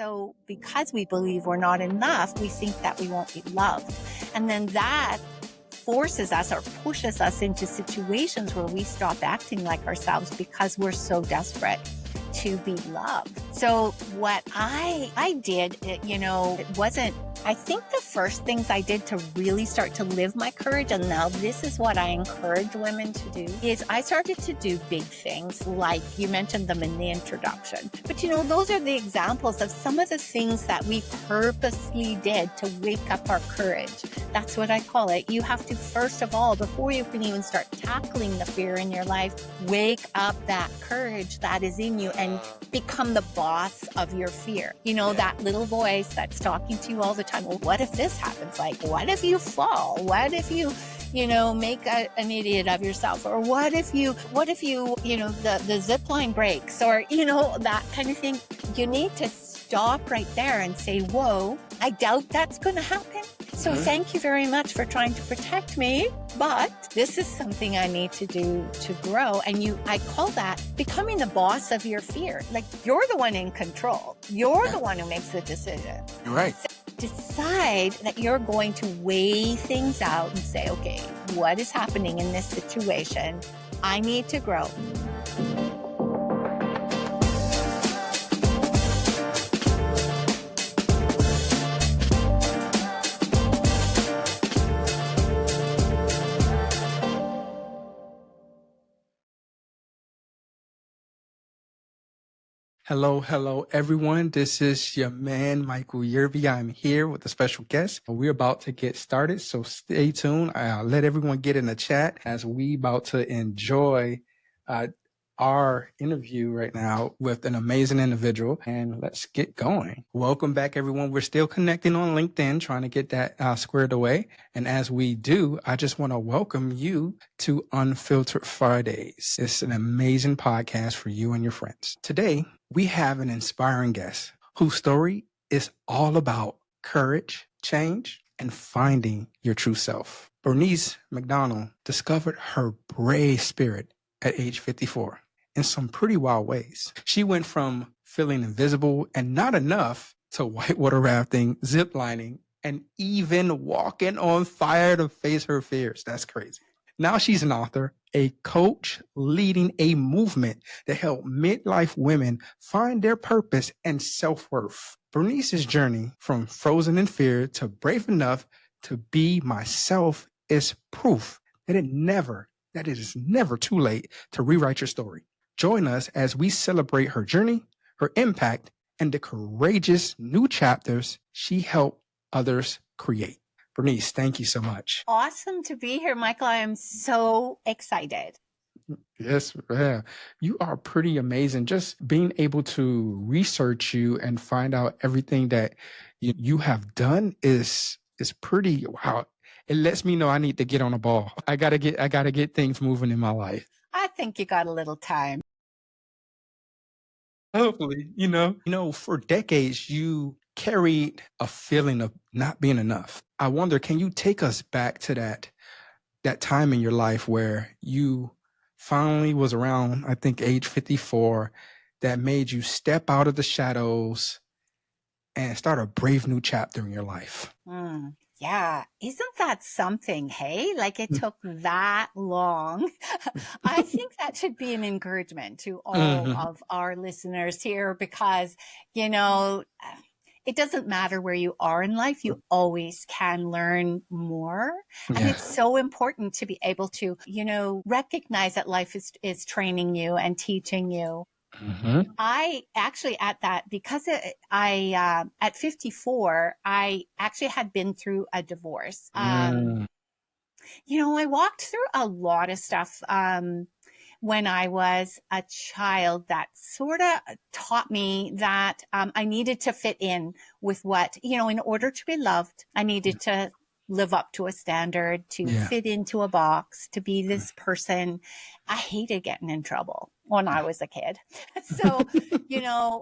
so because we believe we're not enough, we think that we won't be loved. And then that forces us or pushes us into situations where we stop acting like ourselves because we're so desperate to be loved. So what I did, it wasn't, I think the first things I did to really start to live my courage, and now this is what I encourage women to do, is I started to do big things like you mentioned them in the introduction. But those are the examples of some of the things that we purposely did to wake up our courage. That's what I call it. You have to, first of all, before you can even start tackling the fear in your life, wake up that courage that is in you and become the boss of your fear. That little voice that's talking to you all the time. Well, what if this happens? Like, what if you fall? What if you make an idiot of yourself? Or what if you, the zip line breaks, or, that kind of thing. You need to stop right there and say, whoa, I doubt that's going to happen. So thank you very much for trying to protect me, but this is something I need to do to grow. And I call that becoming the boss of your fear. Like, you're the one in control. You're the one who makes the decision. You're right. So decide that you're going to weigh things out and say, okay, what is happening in this situation? I need to grow. Hello, everyone. This is your man, Michael Yerby. I'm here with a special guest. We're about to get started, so stay tuned. I'll let everyone get in the chat as we about to enjoy our interview right now with an amazing individual, and let's get going. Welcome back, everyone. We're still connecting on LinkedIn, trying to get that squared away. And as we do, I just want to welcome you to Unfiltered Fridays. It's an amazing podcast for you and your friends. Today, we have an inspiring guest whose story is all about courage, change, and finding your true self. Bernice McDonald discovered her brave spirit at age 54 in some pretty wild ways. She went from feeling invisible and not enough to whitewater rafting, ziplining, and even walking on fire to face her fears. That's crazy. Now she's an author, a coach, leading a movement to help midlife women find their purpose and self-worth. Bernice's journey from frozen in fear to brave enough to be myself is proof that it is never too late to rewrite your story. Join us as we celebrate her journey, her impact, and the courageous new chapters she helped others create. Bernice, thank you so much. Awesome to be here, Michael. I am so excited. Yes, yeah. You are pretty amazing. Just being able to research you and find out everything that you have done is pretty wow. It lets me know I need to get on a ball. I gotta get things moving in my life. I think you got a little time. Hopefully, for decades you carried a feeling of not being enough. I wonder, can you take us back to that time in your life where you finally was around, I think, age 54, that made you step out of the shadows and start a brave new chapter in your life? Yeah. Isn't that something? Hey, like it took that long. I think that should be an encouragement to all of our listeners here because, it doesn't matter where you are in life. You always can learn more. And it's so important to be able to, recognize that life is training you and teaching you. I actually because at 54, I actually had been through a divorce. I walked through a lot of stuff when I was a child that sort of taught me that I needed to fit in with what, in order to be loved, I needed to live up to a standard, to fit into a box, to be this person. I hated getting in trouble when I was a kid. So,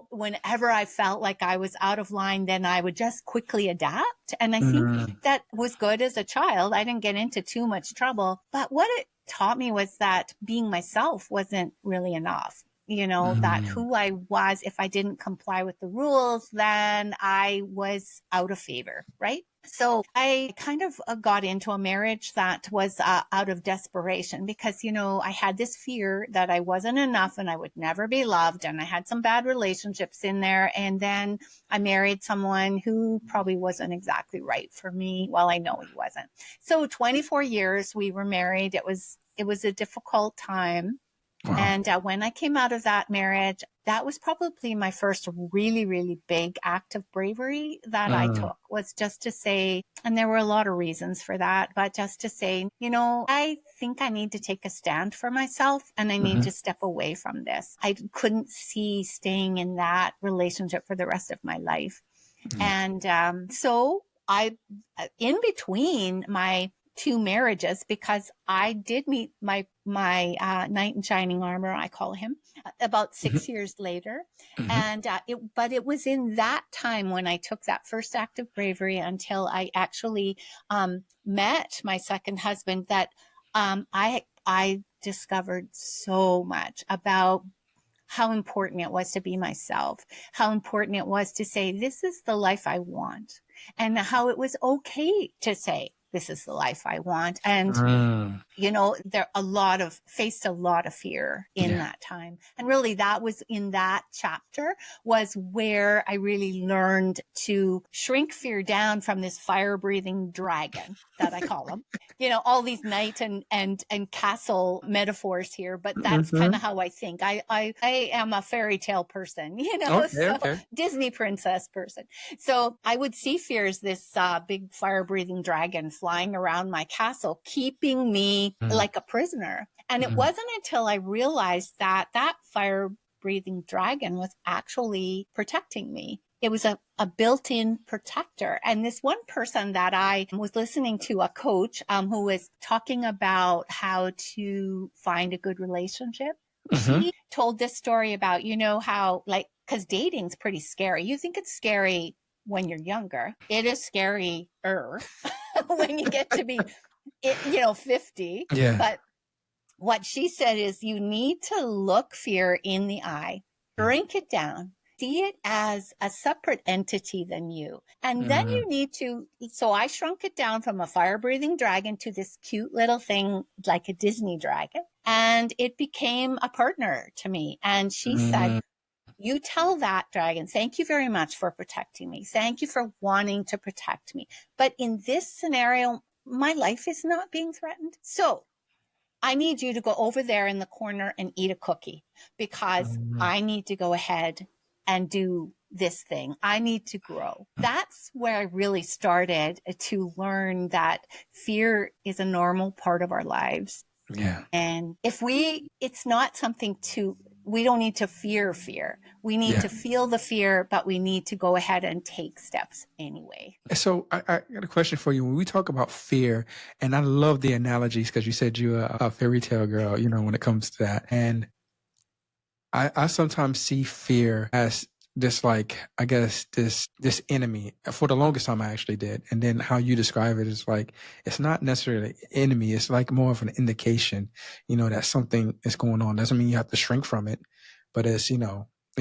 whenever I felt like I was out of line, then I would just quickly adapt. And I think that was good as a child. I didn't get into too much trouble. But what it taught me was that being myself wasn't really enough. that who I was, if I didn't comply with the rules, then I was out of favor, right? So I kind of got into a marriage that was out of desperation because, I had this fear that I wasn't enough and I would never be loved. And I had some bad relationships in there. And then I married someone who probably wasn't exactly right for me. Well, I know he wasn't. So 24 years we were married. It was a difficult time. Wow. And when I came out of that marriage, that was probably my first really, really big act of bravery that I took, was just to say, and there were a lot of reasons for that, but just to say, I think I need to take a stand for myself and I need to step away from this. I couldn't see staying in that relationship for the rest of my life. And so in between my two marriages, because I did meet my knight in shining armor, I call him, about 6 years later. And but it was in that time when I took that first act of bravery until I actually met my second husband that I discovered so much about how important it was to be myself, how important it was to say, this is the life I want, and how it was okay to say, this is the life I want. And, faced a lot of fear in that time. And really that was in that chapter was where I really learned to shrink fear down from this fire breathing dragon that I call him. All these knight and castle metaphors here, but that's kind of how I think. I am a fairy tale person, Disney princess person. So I would see fear as this big fire breathing dragon flying around my castle, keeping me like a prisoner. And it wasn't until I realized that fire breathing dragon was actually protecting me. It was a built-in protector. And this one person that I was listening to, a coach who was talking about how to find a good relationship. She told this story about, how because dating's pretty scary. You think it's scary when you're younger. It is scarier when you get to be, 50. Yeah. But what she said is you need to look fear in the eye, shrink it down, see it as a separate entity than you. And then you need to, so I shrunk it down from a fire breathing dragon to this cute little thing like a Disney dragon. And it became a partner to me. And she said, you tell that dragon, thank you very much for protecting me. Thank you for wanting to protect me. But in this scenario, my life is not being threatened. So I need you to go over there in the corner and eat a cookie because I need to go ahead and do this thing. I need to grow. That's where I really started to learn that fear is a normal part of our lives. Yeah. And it's not something we don't need to fear. We need to feel the fear, but we need to go ahead and take steps anyway. So I got a question for you. When we talk about fear, and I love the analogies because you said you're a fairy tale girl, when it comes to that. And I sometimes see fear as this, I guess, this enemy. For the longest time, I actually did. And then how you describe it is it's not necessarily an enemy. It's more of an indication, that something is going on. Doesn't mean you have to shrink from it, but it's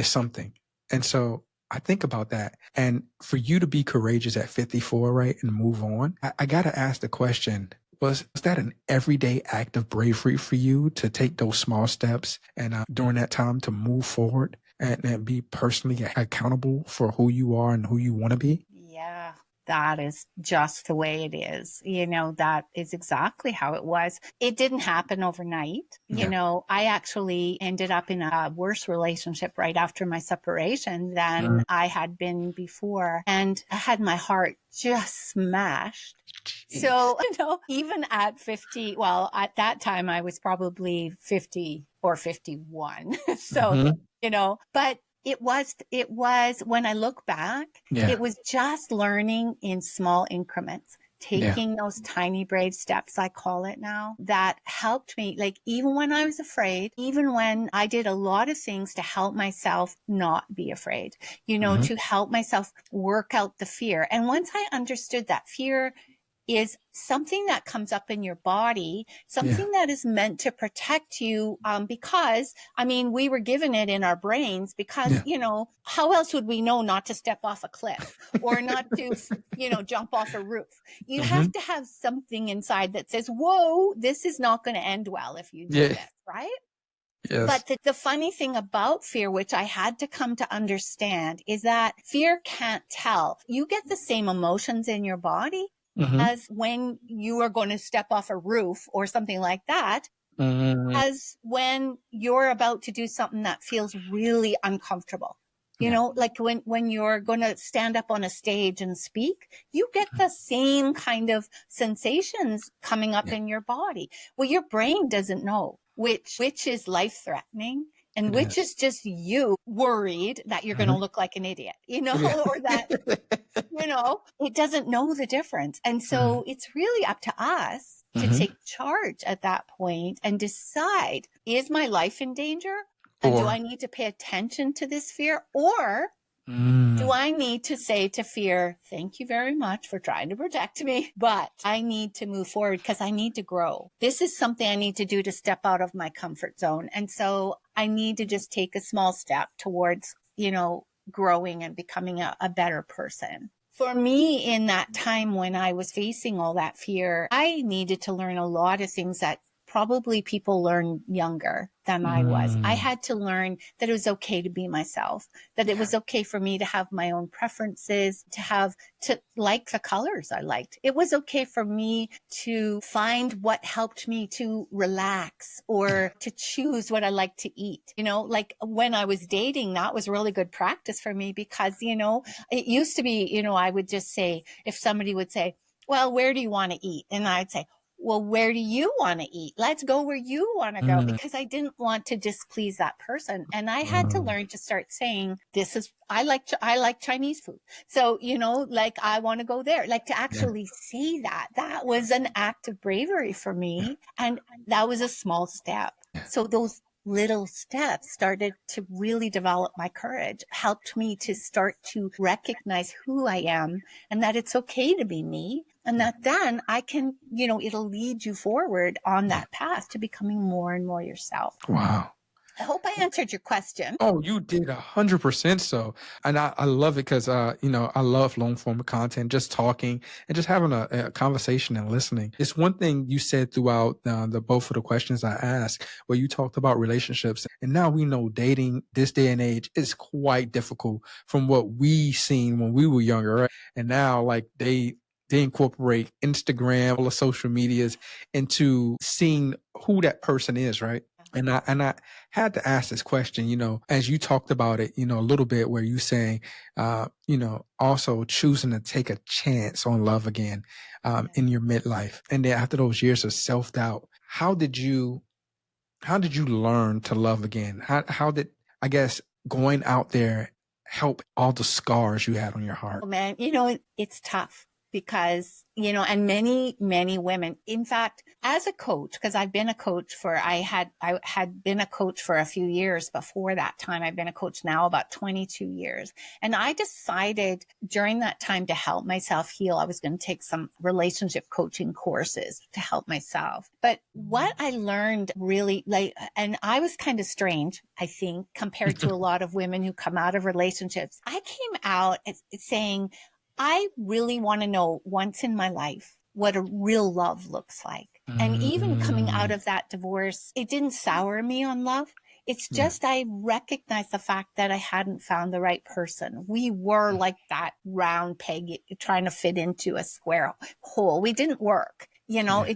something. And so I think about that. And for you to be courageous at 54, right, and move on, I got to ask the question, was that an everyday act of bravery for you to take those small steps and during that time to move forward and be personally accountable for who you are and who you want to be? Yeah, that is just the way it is. That is exactly how it was. It didn't happen overnight. I actually ended up in a worse relationship right after my separation than I had been before. And I had my heart just smashed. Jeez. So, even at 50, well, at that time I was probably 50 or 51. So, but it was when I look back, it was just learning in small increments, taking those tiny brave steps, I call it now, that helped me. Even when I was afraid, even when I did a lot of things to help myself not be afraid, to help myself work out the fear. And once I understood that fear is something that comes up in your body, something that is meant to protect you. Because, I mean, we were given it in our brains because, you know, how else would we know not to step off a cliff or not to, you know, jump off a roof? You have to have something inside that says, whoa, this is not going to end well if you do this, right? Yes. But the funny thing about fear, which I had to come to understand, is that fear can't tell. You get the same emotions in your body as when you are going to step off a roof or something like that, as when you're about to do something that feels really uncomfortable. You know, like when you're going to stand up on a stage and speak, you get the same kind of sensations coming up in your body. Well, your brain doesn't know which is life threatening and which is just you worried that you're going to look like an idiot, you know, or that, you know, it doesn't know the difference. And so it's really up to us to take charge at that point and decide, is my life in danger? And do I need to pay attention to this fear? Or do I need to say to fear, thank you very much for trying to protect me, but I need to move forward because I need to grow. This is something I need to do to step out of my comfort zone. And so I need to just take a small step towards, you know, growing and becoming a better person. For me, in that time when I was facing all that fear, I needed to learn a lot of things that probably people learn younger than I was. I had to learn that it was okay to be myself, that it was okay for me to have my own preferences, to like the colors I liked. It was okay for me to find what helped me to relax or to choose what I like to eat. You know, like when I was dating, that was really good practice for me because, you know, it used to be, you know, I would just say, if somebody would say, well, where do you want to eat? And I'd say, well, where do you want to eat? Let's go where you want to go, because I didn't want to displease that person. And I had to learn to start saying, I like Chinese food. So, you know, like I want to go there, like to actually say that was an act of bravery for me. And that was a small step. So those little steps started to really develop my courage, helped me to start to recognize who I am and that it's okay to be me. And that then I can, you know, it'll lead you forward on that path to becoming more and more yourself. Wow. I hope I answered your question. Oh, you did 100% so. And I love it because, you know, I love long form content, just talking and just having a conversation and listening. It's one thing you said throughout the both of the questions I asked, where you talked about relationships. And now we know dating this day and age is quite difficult from what we seen when we were younger, right? And now like they incorporate Instagram, all the social medias into seeing who that person is, right? And I had to ask this question, you know, as you talked about it, you know, a little bit where you saying, you know, also choosing to take a chance on love again, in your midlife. And then after those years of self-doubt, how did you learn to love again? How did, I guess, going out there help all the scars you had on your heart? Oh, man, you know, it's tough. Because, you know, and many, many women, in fact, as a coach, because I've been a coach I had been a coach for a few years before that time. I've been a coach now about 22 years. And I decided during that time to help myself heal, I was going to take some relationship coaching courses to help myself. But what I learned really, like, and I was kind of strange, I think, compared to a lot of women who come out of relationships. I came out saying, I really want to know once in my life what a real love looks like. And even coming out of that divorce, it didn't sour me on love. It's just I recognized the fact that I hadn't found the right person. We were like that round peg trying to fit into a square hole. We didn't work. You know,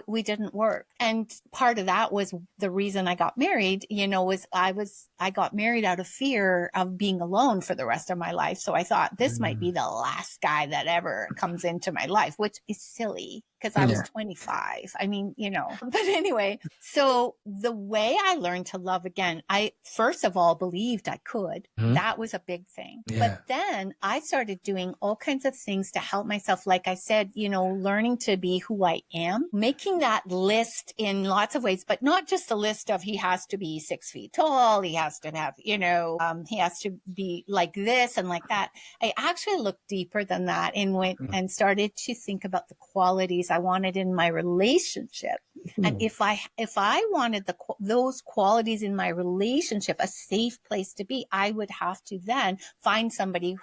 we didn't work. And part of that was the reason I got married, you know, was I got married out of fear of being alone for the rest of my life. So I thought this might be the last guy that ever comes into my life, which is silly because I was 25. I mean, but anyway, so the way I learned to love again, I first of all believed I could. That was a big thing. Yeah. But then I started doing all kinds of things to help myself. Like I said, learning to be who I am, making that list in lots of ways, but not just a list of he has to be 6 feet tall. He has to have, he has to be like this and like that. I actually looked deeper than that and went and started to think about the qualities I wanted in my relationship. And if I wanted those qualities in my relationship, a safe place to be, I would have to then find somebody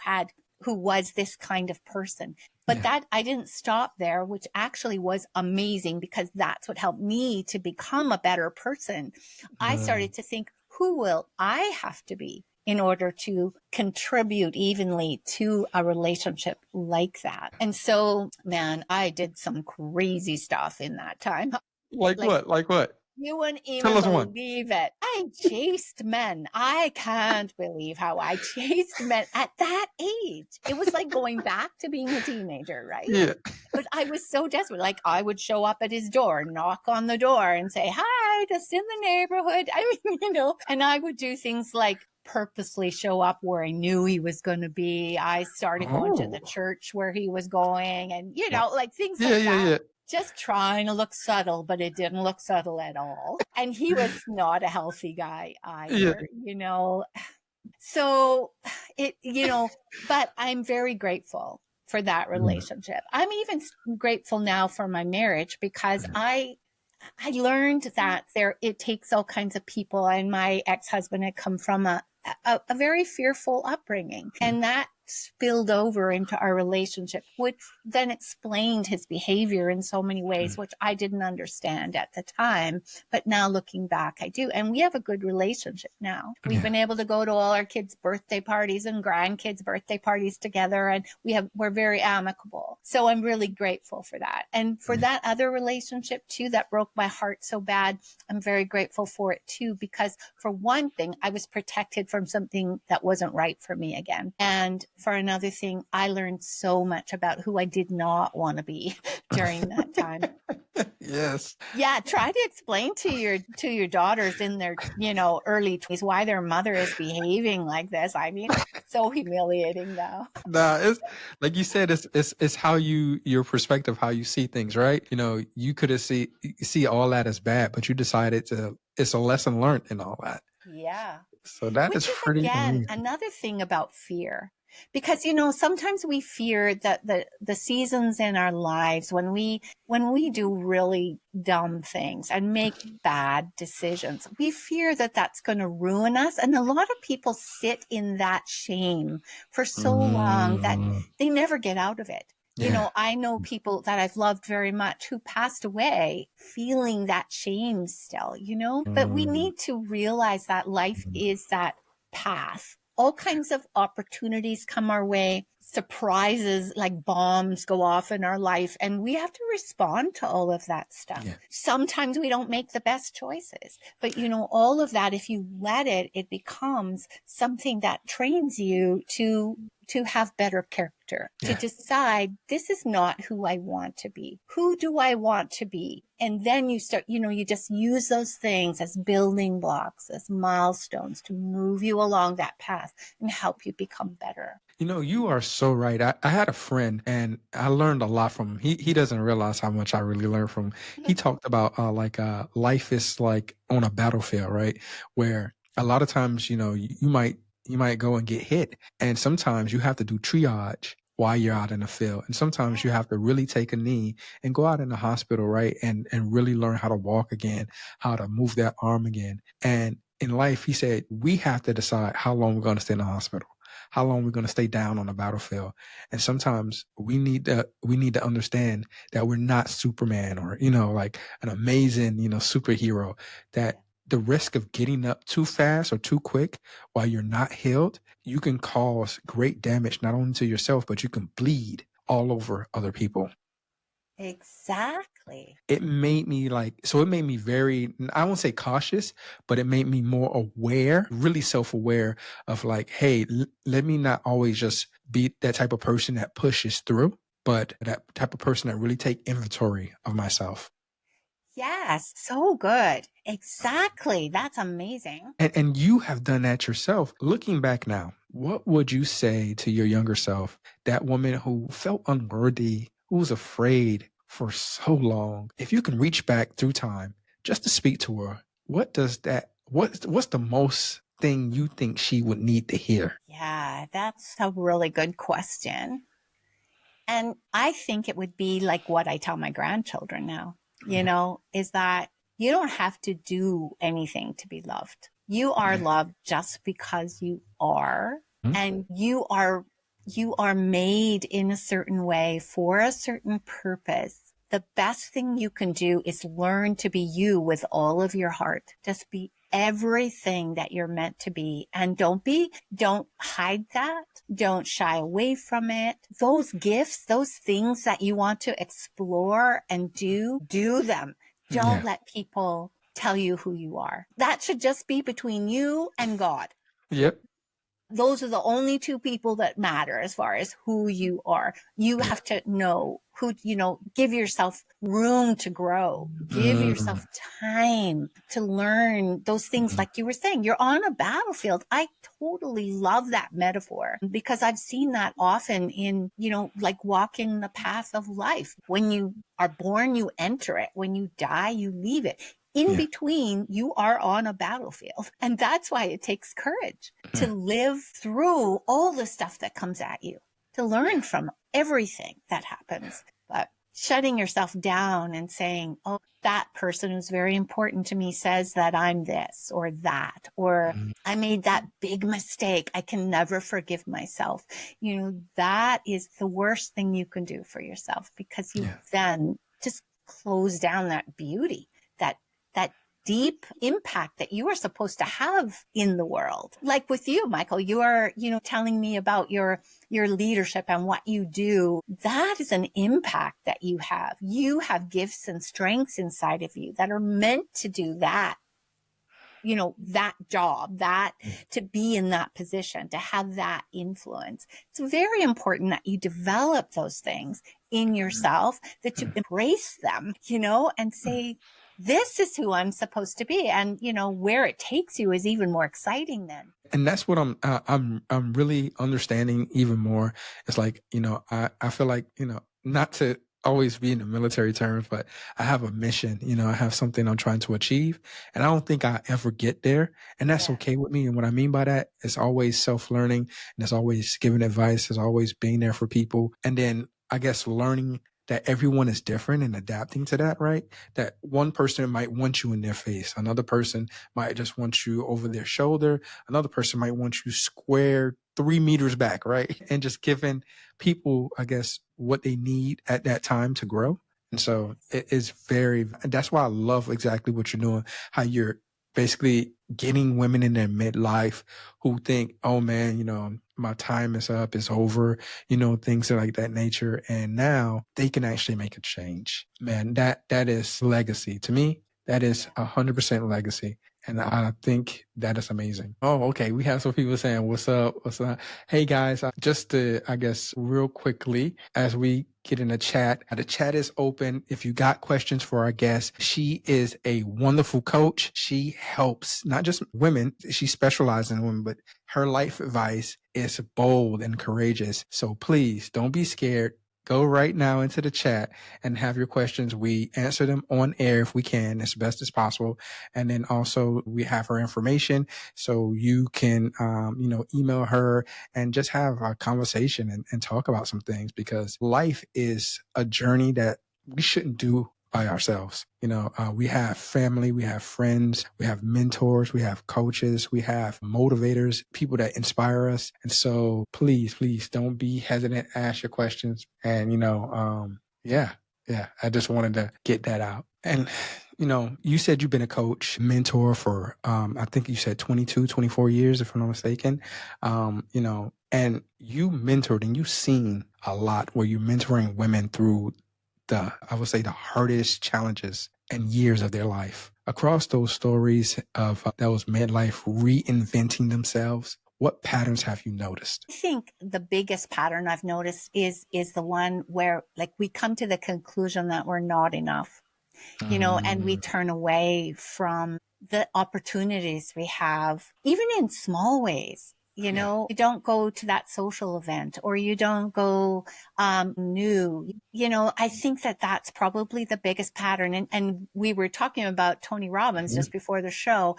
who was this kind of person. But that I didn't stop there, which actually was amazing because that's what helped me to become a better person. I started to think, who will I have to be in order to contribute evenly to a relationship like that? And so, man, I did some crazy stuff in that time. Like what? Like what? You wouldn't even Tell us one. believe it. I chased men. I can't believe how I chased men at that age. It was like going back to being a teenager, right? Yeah. But I was so desperate. Like I would show up at his door, knock on the door and say, hi, just in the neighborhood. I mean, and I would do things like purposely show up where I knew he was going to be. I started going to the church where he was going and, like things like that. Yeah. Just trying to look subtle, but it didn't look subtle at all. And he was not a healthy guy either, So but I'm very grateful for that relationship. I'm even grateful now for my marriage because I learned that it takes all kinds of people, and my ex-husband had come from a very fearful upbringing, and that spilled over into our relationship, which then explained his behavior in so many ways, which I didn't understand at the time. But now looking back, I do. And we have a good relationship now. We've been able to go to all our kids' birthday parties and grandkids' birthday parties together. And we're very amicable. So I'm really grateful for that. And for that other relationship too, that broke my heart so bad, I'm very grateful for it too, because for one thing, I was protected from something that wasn't right for me again. And for another thing, I learned so much about who I did not want to be during that time. Yes. Yeah. Try to explain to your daughters in their, early 20s why their mother is behaving like this. I mean, it's so humiliating now. Nah, it's like you said, it's how your perspective, how you see things, right? You could have see all that as bad, but you decided it's a lesson learned in all that. Yeah. So that Which is is pretty again, amazing. another thing about fear. Because, sometimes we fear that the seasons in our lives when we do really dumb things and make bad decisions, we fear that that's going to ruin us. And a lot of people sit in that shame for so long that they never get out of it. Yeah. I know people that I've loved very much who passed away feeling that shame still, but we need to realize that life is that path. All kinds of opportunities come our way, surprises like bombs go off in our life, and we have to respond to all of that stuff. Yeah. Sometimes we don't make the best choices, but all of that, if you let it becomes something that trains you to have better character, to decide this is not who I want to be. Who do I want to be? And then you start, you just use those things as building blocks, as milestones to move you along that path and help you become better. You are so right. I had a friend and I learned a lot from him. He doesn't realize how much I really learned from him. He talked about life is like on a battlefield, right? Where a lot of times, you might go and get hit. And sometimes you have to do triage while you're out in the field. And sometimes you have to really take a knee and go out in the hospital, right? And really learn how to walk again, how to move that arm again. And in life, he said, we have to decide how long we're going to stay in the hospital, how long we're going to stay down on the battlefield. And sometimes we need to understand that we're not Superman or, like an amazing, superhero, that the risk of getting up too fast or too quick while you're not healed, you can cause great damage, not only to yourself, but you can bleed all over other people. Exactly. It made me very, I won't say cautious, but it made me more aware, really self-aware of like, hey, let me not always just be that type of person that pushes through, but that type of person that really take inventory of myself. Yes, so good. Exactly. That's amazing. And you have done that yourself. Looking back now, what would you say to your younger self, that woman who felt unworthy, who was afraid for so long? If you can reach back through time just to speak to her, what's the most thing you think she would need to hear? Yeah, that's a really good question. And I think it would be like what I tell my grandchildren now, is that you don't have to do anything to be loved. You are loved just because you are, Mhm. and you are made in a certain way for a certain purpose. The best thing you can do is learn to be you with all of your heart. Just be everything that you're meant to be. And don't hide that. Don't shy away from it. Those gifts, those things that you want to explore and do them. Don't Yeah. let people tell you who you are. That should just be between you and God. Yep. Those are the only two people that matter as far as who you are. You have to know give yourself room to grow, give yourself time to learn those things. Like you were saying, you're on a battlefield. I totally love that metaphor because I've seen that often in, like walking the path of life. When you are born, you enter it. When you die, you leave it. In between, you are on a battlefield. And that's why it takes courage to live through all the stuff that comes at you, to learn from everything that happens. But shutting yourself down and saying, oh, that person who's very important to me says that I'm this or that, or I made that big mistake. I can never forgive myself. That is the worst thing you can do for yourself, because you then just close down that beauty, that deep impact that you are supposed to have in the world. Like with you, Michael, you are, telling me about your leadership and what you do. That is an impact that you have. You have gifts and strengths inside of you that are meant to do that, that job, that to be in that position, to have that influence. It's very important that you develop those things in yourself, that you embrace them, and say, this is who I'm supposed to be. And, where it takes you is even more exciting then. And that's what I'm really understanding even more. It's like, I feel like, not to always be in the military terms, but I have a mission, I have something I'm trying to achieve, and I don't think I ever get there. And that's okay with me. And what I mean by that is always self-learning, and it's always giving advice, it's always being there for people. And then I guess learning that everyone is different and adapting to that, right? That one person might want you in their face. Another person might just want you over their shoulder. Another person might want you square 3 meters back, right? And just giving people, I guess, what they need at that time to grow. And so it is that's why I love exactly what you're doing, how you're basically getting women in their midlife who think, oh man, my time is up, it's over, things like that nature. And now they can actually make a change. Man, that is legacy. To me, that is 100% legacy. And I think that is amazing. Oh, okay. We have some people saying, what's up? What's up? Hey guys, just to, I guess, real quickly, as we get in the chat is open. If you got questions for our guest, she is a wonderful coach. She helps not just women, she specializes in women, but her life advice is bold and courageous. So please don't be scared. Go right now into the chat and have your questions. We answer them on air if we can, as best as possible. And then also we have her information, so you can, email her and just have a conversation and talk about some things, because life is a journey that we shouldn't do by ourselves. We have family, we have friends, we have mentors, we have coaches, we have motivators, people that inspire us. And so please don't be hesitant. Ask your questions. And, I just wanted to get that out. And, you said you've been a coach, mentor for, I think you said 22, 24 years, if I'm not mistaken. And you mentored and you've seen a lot where you're mentoring women through I would say the hardest challenges and years of their life. Across those stories of those midlife reinventing themselves, What patterns have you noticed? I think the biggest pattern I've noticed is the one where like we come to the conclusion that we're not enough, and we turn away from the opportunities we have, even in small ways. You don't go to that social event, or you don't go new. I think that that's probably the biggest pattern. And we were talking about Tony Robbins just before the show.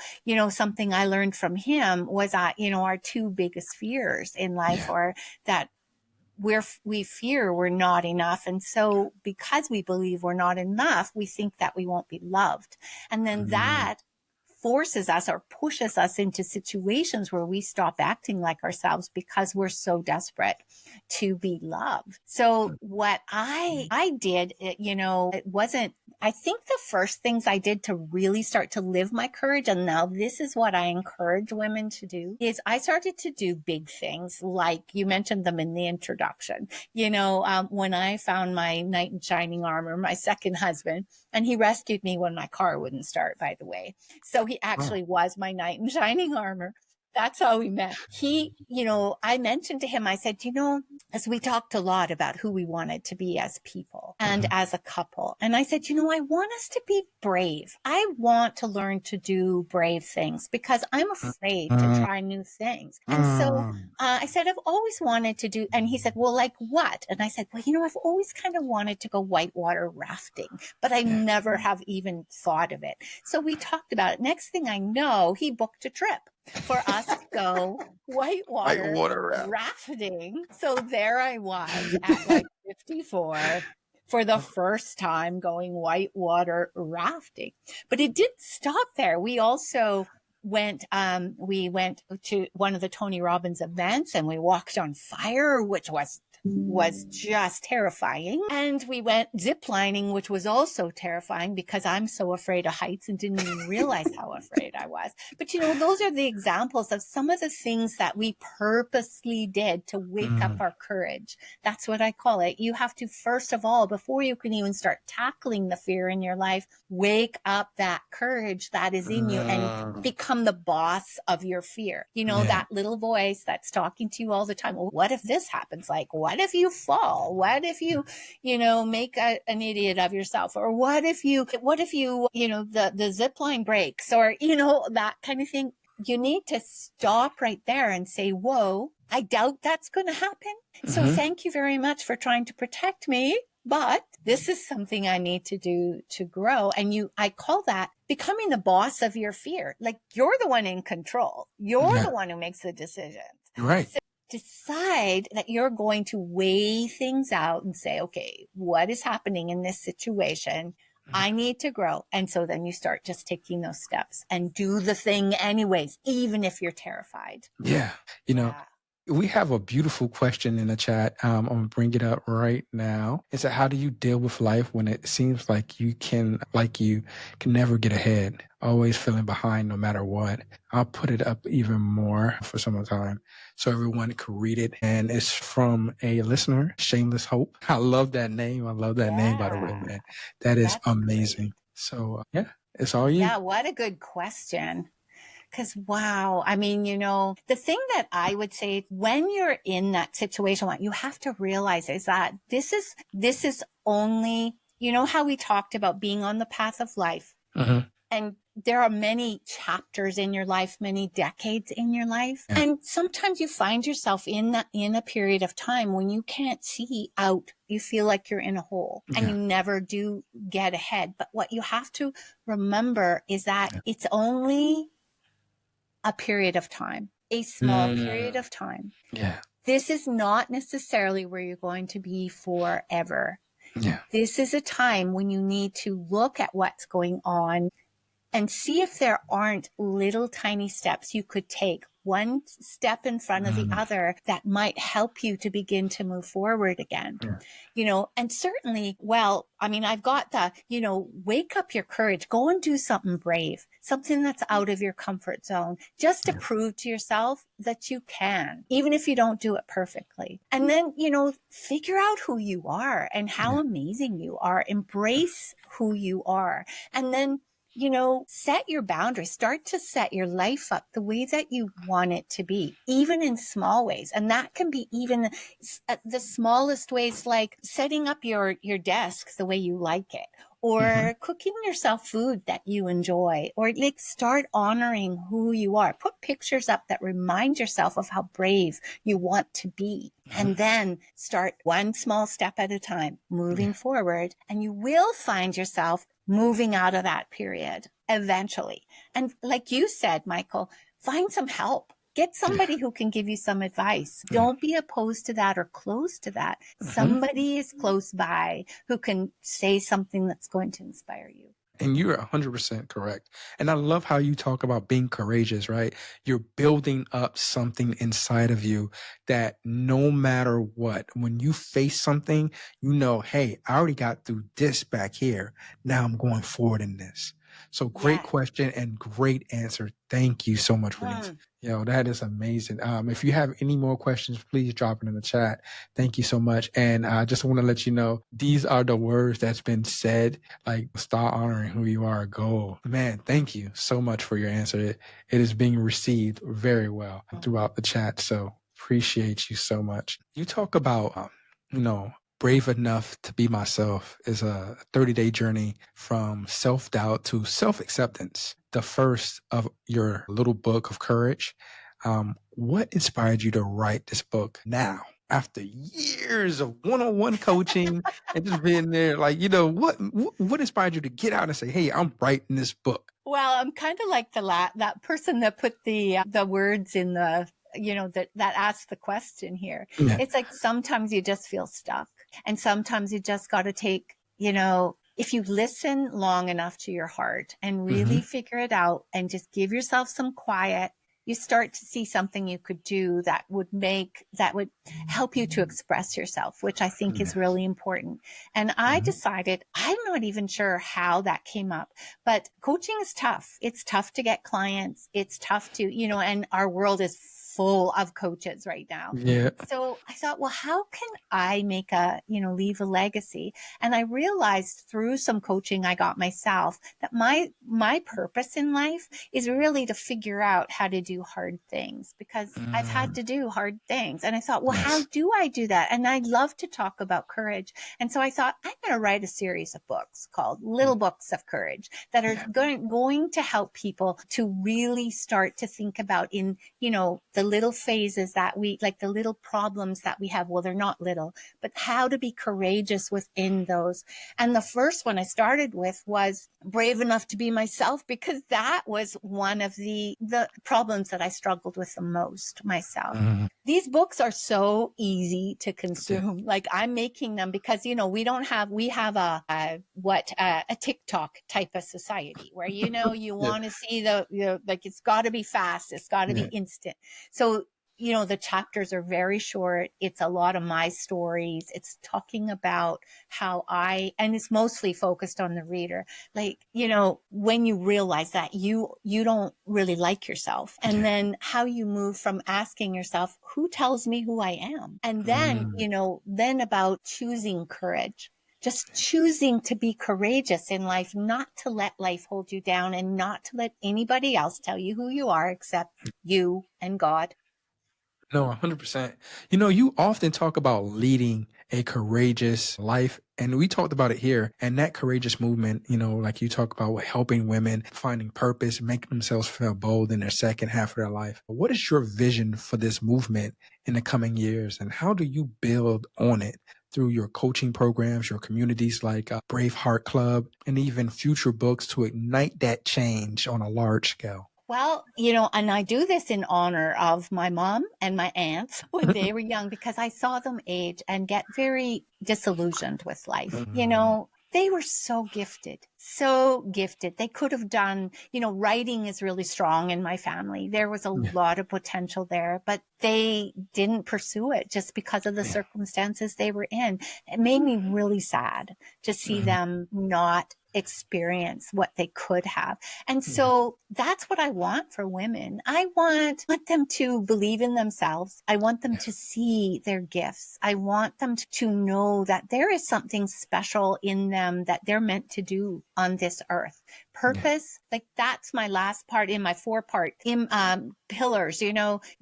Something I learned from him was that, our two biggest fears in life are that we fear we're not enough. And so because we believe we're not enough, we think that we won't be loved. And then that forces us or pushes us into situations where we stop acting like ourselves because we're so desperate to be loved. So what I did, it wasn't, I think the first things I did to really start to live my courage, and now this is what I encourage women to do, is I started to do big things, like you mentioned them in the introduction. When I found my knight in shining armor, my second husband, and he rescued me when my car wouldn't start, by the way. So he actually was my knight in shining armor. That's how we met. I mentioned to him, I said, as we talked a lot about who we wanted to be as people and as a couple. And I said, I want us to be brave. I want to learn to do brave things because I'm afraid to try new things. And so I said, I've always wanted to do, and he said, well, like what? And I said, well, I've always kind of wanted to go whitewater rafting, but I never have even thought of it. So we talked about it. Next thing I know, he booked a trip for us to go whitewater rafting. So there I was at like 54 for the first time going whitewater rafting. But it didn't stop there. We also went to one of the Tony Robbins events, and we walked on fire, which was just terrifying. And we went ziplining, which was also terrifying because I'm so afraid of heights and didn't even realize how afraid I was. But those are the examples of some of the things that we purposely did to wake up our courage. That's what I call it. You have to, first of all, before you can even start tackling the fear in your life, wake up that courage that is in you and become the boss of your fear. That little voice that's talking to you all the time. Well, what if this happens? Like, what if you fall? What if you, make an idiot of yourself? Or what if you, the zip line breaks, or, that kind of thing. You need to stop right there and say, whoa, I doubt that's going to happen. So thank you very much for trying to protect me. But this is something I need to do to grow. And I call that becoming the boss of your fear. Like, you're the one in control. You're the one who makes the decisions. Right. So decide that you're going to weigh things out and say, okay, what is happening in this situation? I need to grow. And so then you start just taking those steps and do the thing anyways, even if you're terrified. Yeah. We have a beautiful question in the chat. I'm going to bring it up right now. It's how do you deal with life when it seems like you can never get ahead, always feeling behind no matter what? I'll put it up even more for some time so everyone can read it. And it's from a listener, Shameless Hope. I love that name. I love that name, by the way, man. That is amazing. Great. So, it's all you. Yeah, what a good question. Because, wow, I mean, the thing that I would say when you're in that situation, what you have to realize is that this is only, how we talked about being on the path of life. And there are many chapters in your life, many decades in your life. Yeah. And sometimes you find yourself in a period of time when you can't see out. You feel like you're in a hole and you never do get ahead. But what you have to remember is that it's only a period of time, a small period of time. Yeah. This is not necessarily where you're going to be forever. Yeah. This is a time when you need to look at what's going on and see if there aren't little tiny steps you could take, one step in front of the other, that might help you to begin to move forward again. Yeah. And certainly, I've got the, wake up your courage, go and do something brave, something that's out of your comfort zone, just to prove to yourself that you can, even if you don't do it perfectly. And then, figure out who you are and how amazing you are. Embrace who you are. And then set your boundaries, start to set your life up the way that you want it to be, even in small ways. And that can be even the smallest ways, like setting up your desk the way you like it, or cooking yourself food that you enjoy, or like start honoring who you are. Put pictures up that remind yourself of how brave you want to be. And then start one small step at a time, moving forward. And you will find yourself moving out of that period eventually. And like you said, Michael, find some help. Get somebody who can give you some advice. Don't be opposed to that or close to that. Somebody is close by who can say something that's going to inspire you. And you're 100% correct. And I love how you talk about being courageous, right? You're building up something inside of you that no matter what, when you face something, hey, I already got through this back here. Now I'm going forward in this. So great question and great answer. Thank you so much, Bernice. That is amazing. If you have any more questions, please drop it in the chat. Thank you so much. And I just want to let you know, these are the words that's been said, like start honoring who you are, go. Man, thank you so much for your answer. It is being received very well throughout the chat. So appreciate you so much. You talk about, brave enough to be myself is a 30-day journey from self-doubt to self-acceptance. The first of your little book of courage. What inspired you to write this book now? After years of one-on-one coaching and just being there, what inspired you to get out and say, hey, I'm writing this book? Well, I'm kind of like that person that put the words in the, that asked the question here. Yeah. It's like sometimes you just feel stuck, and sometimes you just got to take, if you listen long enough to your heart and really figure it out and just give yourself some quiet, you start to see something you could do that would help you to express yourself, which I think is really important. And I decided, I'm not even sure how that came up, but coaching is tough. It's tough to get clients. It's tough to, and our world is full of coaches right now. Yeah. So I thought, well, how can I leave a legacy? And I realized through some coaching I got myself that my purpose in life is really to figure out how to do hard things, because I've had to do hard things. And I thought, well, how do I do that? And I love to talk about courage. And so I thought, I'm going to write a series of books called Little Books of Courage that are going to help people to really start to think about in, the little phases that the little problems that we have. Well, they're not little, but how to be courageous within those. And the first one I started with was brave enough to be myself, because that was one of the problems that I struggled with the most myself. These books are so easy to consume. Like I'm making them because, we have a TikTok type of society where, you want to see it's got to be fast. It's got to be instant. So, the chapters are very short. It's a lot of my stories. It's talking about how and it's mostly focused on the reader. When you realize that you don't really like yourself, and then how you move from asking yourself, who tells me who I am? And then, then about choosing courage. Just choosing to be courageous in life, not to let life hold you down, and not to let anybody else tell you who you are except you and God. No, 100%. You often talk about leading a courageous life, and we talked about it here. And that courageous movement, like you talk about helping women finding purpose, making themselves feel bold in their second half of their life. What is your vision for this movement in the coming years, and how do you build on it through your coaching programs, your communities like Brave Heart Club, and even future books to ignite that change on a large scale? Well, and I do this in honor of my mom and my aunts when they were young, because I saw them age and get very disillusioned with life. They were so gifted. They could have done, writing is really strong in my family. There was a lot of potential there, but they didn't pursue it just because of the circumstances they were in. It made me really sad to see them not experience what they could have. And so that's what I want for women. I want them to believe in themselves. I want them to see their gifts. I want them to know that there is something special in them that they're meant to do. on this earth. Purpose, like that's my last part in my 4-part pillars,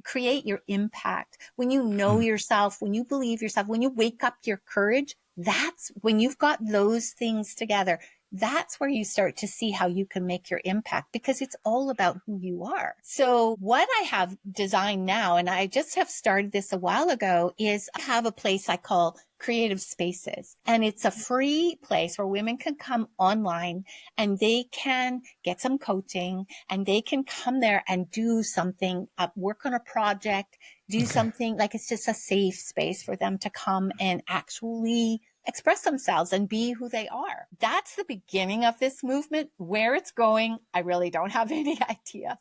create your impact. When you know yourself, when you believe yourself, when you wake up your courage, that's when you've got those things together. That's where you start to see how you can make your impact, because it's all about who you are. So what I have designed now, and I just have started this a while ago, is I have a place I call Creative Spaces. And it's a free place where women can come online and they can get some coaching, and they can come there and do something, work on a project, do something, like it's just a safe space for them to come and actually express themselves and be who they are. That's the beginning of this movement. Where it's going, I really don't have any idea.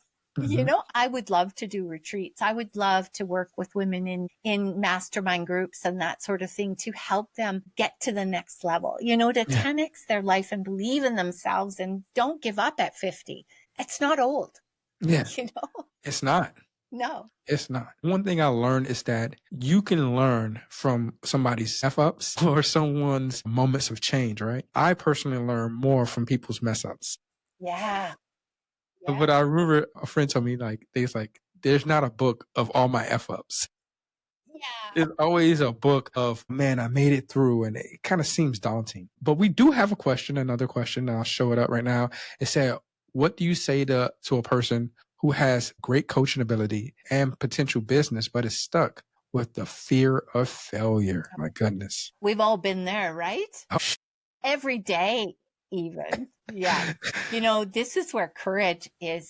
I would love to do retreats. I would love to work with women in mastermind groups and that sort of thing to help them get to the next level, to 10x their life and believe in themselves and don't give up at 50. It's not old. Yeah. It's not. No. It's not. One thing I learned is that you can learn from somebody's F-ups or someone's moments of change, right? I personally learn more from people's mess-ups. Yeah. But I remember a friend told me, there's not a book of all my F-ups. Yeah. There's always a book of, man, I made it through, and it kind of seems daunting. But we do have another question, and I'll show it up right now. It said, what do you say to a person who has great coaching ability and potential business, but is stuck with the fear of failure? My goodness. We've all been there, right? Oh. Every day, even. Yeah. This is where courage is.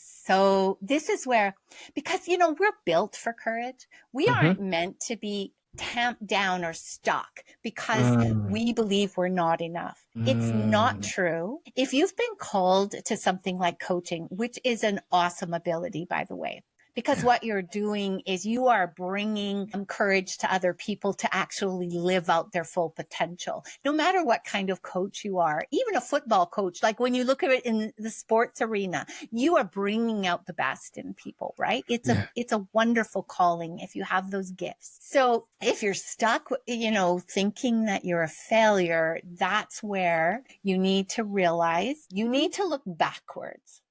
This is where, because, we're built for courage. We aren't meant to be tamped down or stuck because we believe we're not enough. It's not true. If you've been called to something like coaching, which is an awesome ability, by the way, because what you're doing is you are bringing courage to other people to actually live out their full potential. No matter what kind of coach you are, even a football coach, like when you look at it in the sports arena, you are bringing out the best in people, right? It's a wonderful calling if you have those gifts. So if you're stuck, thinking that you're a failure, that's where you need to realize you need to look backwards,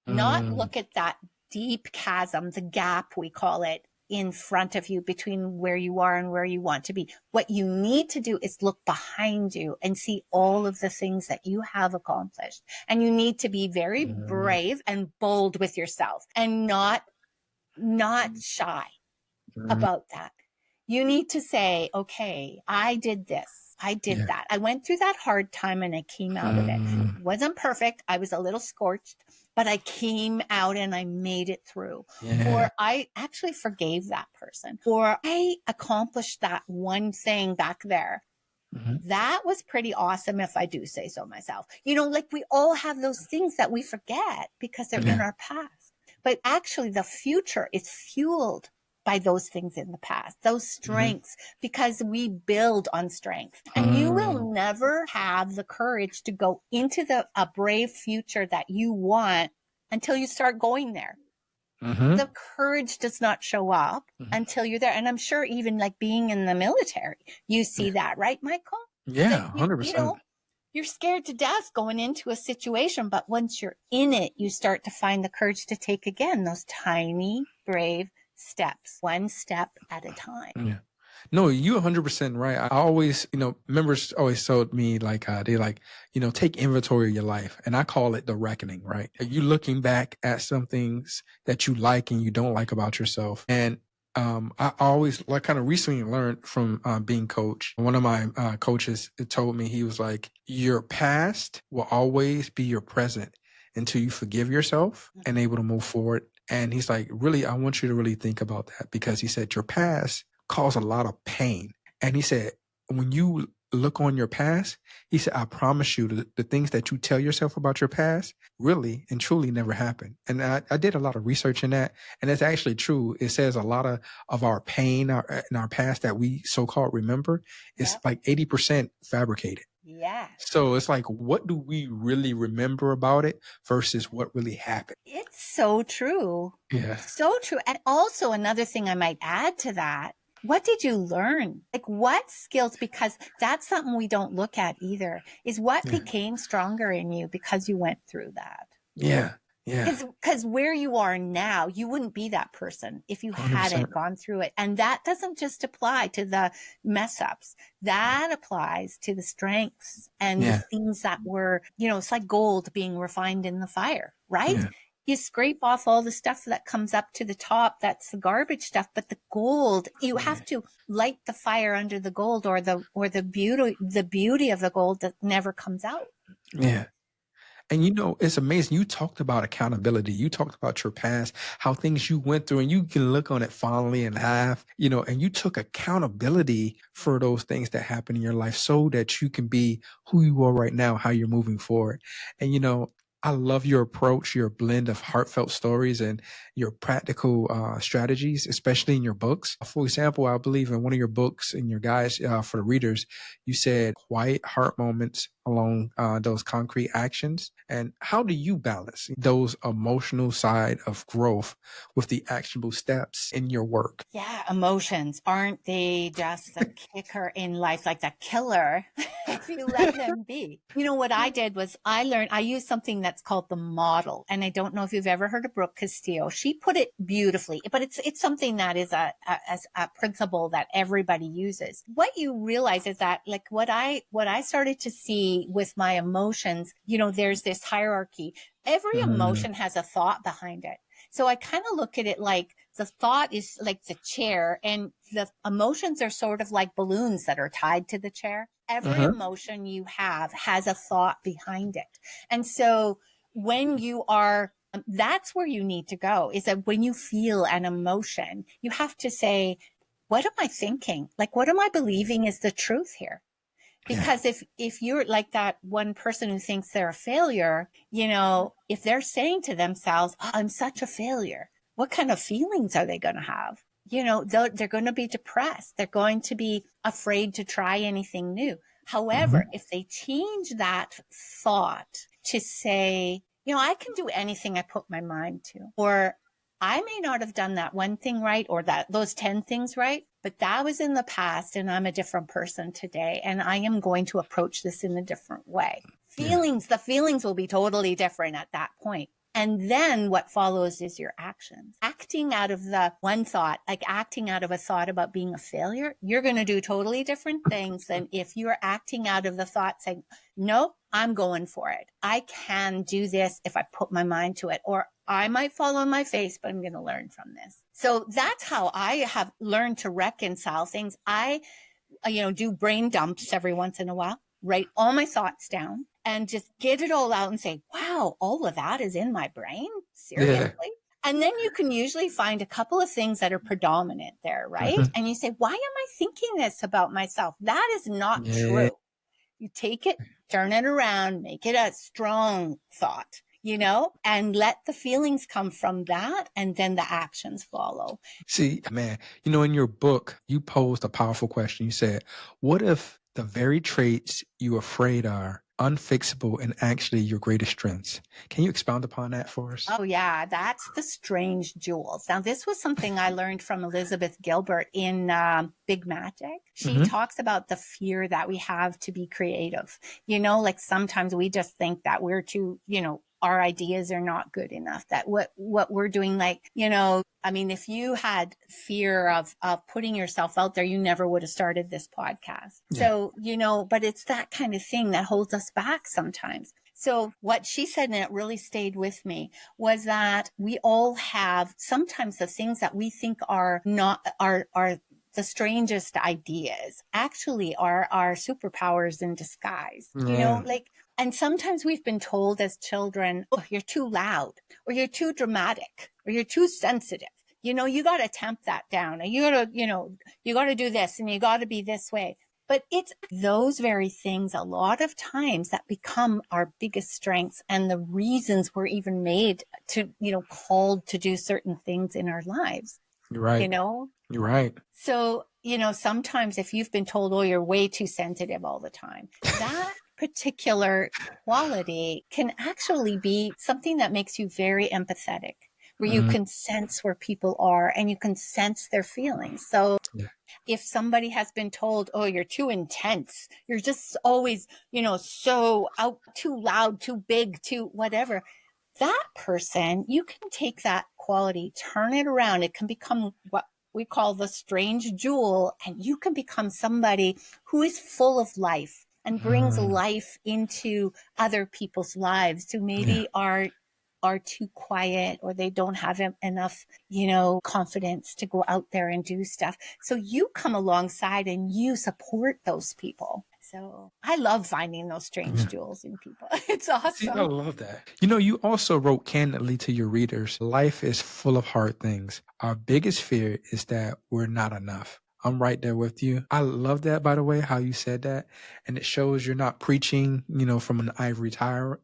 not look at that deep chasm, the gap, we call it, in front of you between where you are and where you want to be. What you need to do is look behind you and see all of the things that you have accomplished. And you need to be very brave and bold with yourself and not shy about that. You need to say, okay, I did this. I did that. I went through that hard time and I came out of it. It wasn't perfect. I was a little scorched, but I came out and I made it through. Or I actually forgave that person. Or I accomplished that one thing back there. That was pretty awesome, if I do say so myself. We all have those things that we forget because they're in our past. But actually the future is fueled by those things in the past, those strengths, because we build on strength. And you will never have the courage to go into a brave future that you want until you start going there. The courage does not show up until you're there. And I'm sure even like being in the military, you see that, right, Michael? Yeah, 100%. You're scared to death going into a situation, but once you're in it, you start to find the courage to take again those tiny, brave steps, one step at a time. Yeah. No, you're 100% right. I always, members always told me take inventory of your life. And I call it the reckoning, right? You looking back at some things that you like and you don't like about yourself. And I always kind of recently learned from being coached. One of my coaches told me, he was like, your past will always be your present until you forgive yourself and able to move forward. And he's like, really, I want you to really think about that, because he said your past caused a lot of pain. And he said, when you look on your past, he said, I promise you the things that you tell yourself about your past really and truly never happened. And I did a lot of research in that. And it's actually true. It says a lot of our pain in our past that we so-called remember is like 80% fabricated. Yeah. So it's like, what do we really remember about it versus what really happened? It's so true. Yeah. So true. And also another thing I might add to that What did you learn? Like what skills? Because that's something we don't look at either, is what Yeah. became stronger in you because you went through that. Yeah. Yeah. Because where you are now, you wouldn't be that person if you 100%. hadn't gone through it. And that doesn't just apply to the mess ups. That applies to the strengths and the Yeah. things that were, it's like gold being refined in the fire, right? Yeah. You scrape off all the stuff that comes up to the top. That's the garbage stuff. But the gold, you have to light the fire under the gold, or the beauty of the gold that never comes out. Yeah. And it's amazing. You talked about accountability. You talked about your past, how things you went through, and you can look on it fondly and laugh, and you took accountability for those things that happened in your life so that you can be who you are right now, how you're moving forward. And, I love your approach, your blend of heartfelt stories and your practical strategies, especially in your books. For example, I believe in one of your books, in your guides for the readers, you said quiet heart moments along those concrete actions. And how do you balance those emotional side of growth with the actionable steps in your work? Yeah, emotions, aren't they just the kicker in life, like the killer, if you let them be? What I did was I used something that's called the model. And I don't know if you've ever heard of Brooke Castillo. She put it beautifully, but it's something that is a principle that everybody uses. What you realize is that, like, what I started to see with my emotions, there's this hierarchy. Every emotion has a thought behind it. So I kind of look at it like the thought is like the chair, and the emotions are sort of like balloons that are tied to the chair. Every emotion you have has a thought behind it. And so when you are, that's where you need to go, is that when you feel an emotion, you have to say, what am I thinking? Like, what am I believing is the truth here? Because if you're like that one person who thinks they're a failure, if they're saying to themselves, oh, I'm such a failure, what kind of feelings are they going to have? They're going to be depressed. They're going to be afraid to try anything new. However, if they change that thought to say, I can do anything I put my mind to, or I may not have done that one thing right, or those 10 things right, but that was in the past and I'm a different person today. And I am going to approach this in a different way. The feelings will be totally different at that point. And then what follows is your actions. Acting out of the one thought, like acting out of a thought about being a failure, you're going to do totally different things than if you're acting out of the thought saying, nope, I'm going for it. I can do this if I put my mind to it, or I might fall on my face, but I'm going to learn from this. So that's how I have learned to reconcile things. I, do brain dumps every once in a while, write all my thoughts down and just get it all out and say, wow, all of that is in my brain? Seriously? Yeah. And then you can usually find a couple of things that are predominant there, right? And you say, why am I thinking this about myself? That is not true. You take it, turn it around, make it a strong thought, and let the feelings come from that, and then the actions follow. See, man, in your book, you posed a powerful question. You said, what if the very traits you're afraid are unfixable and actually your greatest strengths? Can you expound upon that for us? Oh, yeah. That's the strange jewels. Now, this was something I learned from Elizabeth Gilbert in Big Magic. She talks about the fear that we have to be creative. Like sometimes we just think that we're too, our ideas are not good enough, that what we're doing, like, if you had fear of putting yourself out there, you never would have started this podcast. Yeah. So, but it's that kind of thing that holds us back sometimes. So what she said, and it really stayed with me, was that we all have sometimes the things that we think are not, are the strangest ideas actually are our superpowers in disguise, and sometimes we've been told as children, oh, you're too loud, or you're too dramatic, or you're too sensitive. You got to tamp that down, and you got to do this, and you got to be this way. But it's those very things a lot of times that become our biggest strengths and the reasons we're even made to, called to do certain things in our lives. You're right. You're right. So, sometimes if you've been told, oh, you're way too sensitive all the time, that particular quality can actually be something that makes you very empathetic, where you can sense where people are and you can sense their feelings. So if somebody has been told, oh, you're too intense, you're just always, so out, too loud, too big, too whatever, that person, you can take that quality, turn it around. It can become what we call the strange jewel, and you can become somebody who is full of life and brings life into other people's lives who maybe are too quiet, or they don't have enough, confidence to go out there and do stuff. So you come alongside and you support those people. So I love finding those strange jewels in people. It's awesome. See, I love that. You also wrote candidly to your readers, life is full of hard things. Our biggest fear is that we're not enough. I'm right there with you. I love that, by the way, how you said that. And it shows you're not preaching, from an ivory tower,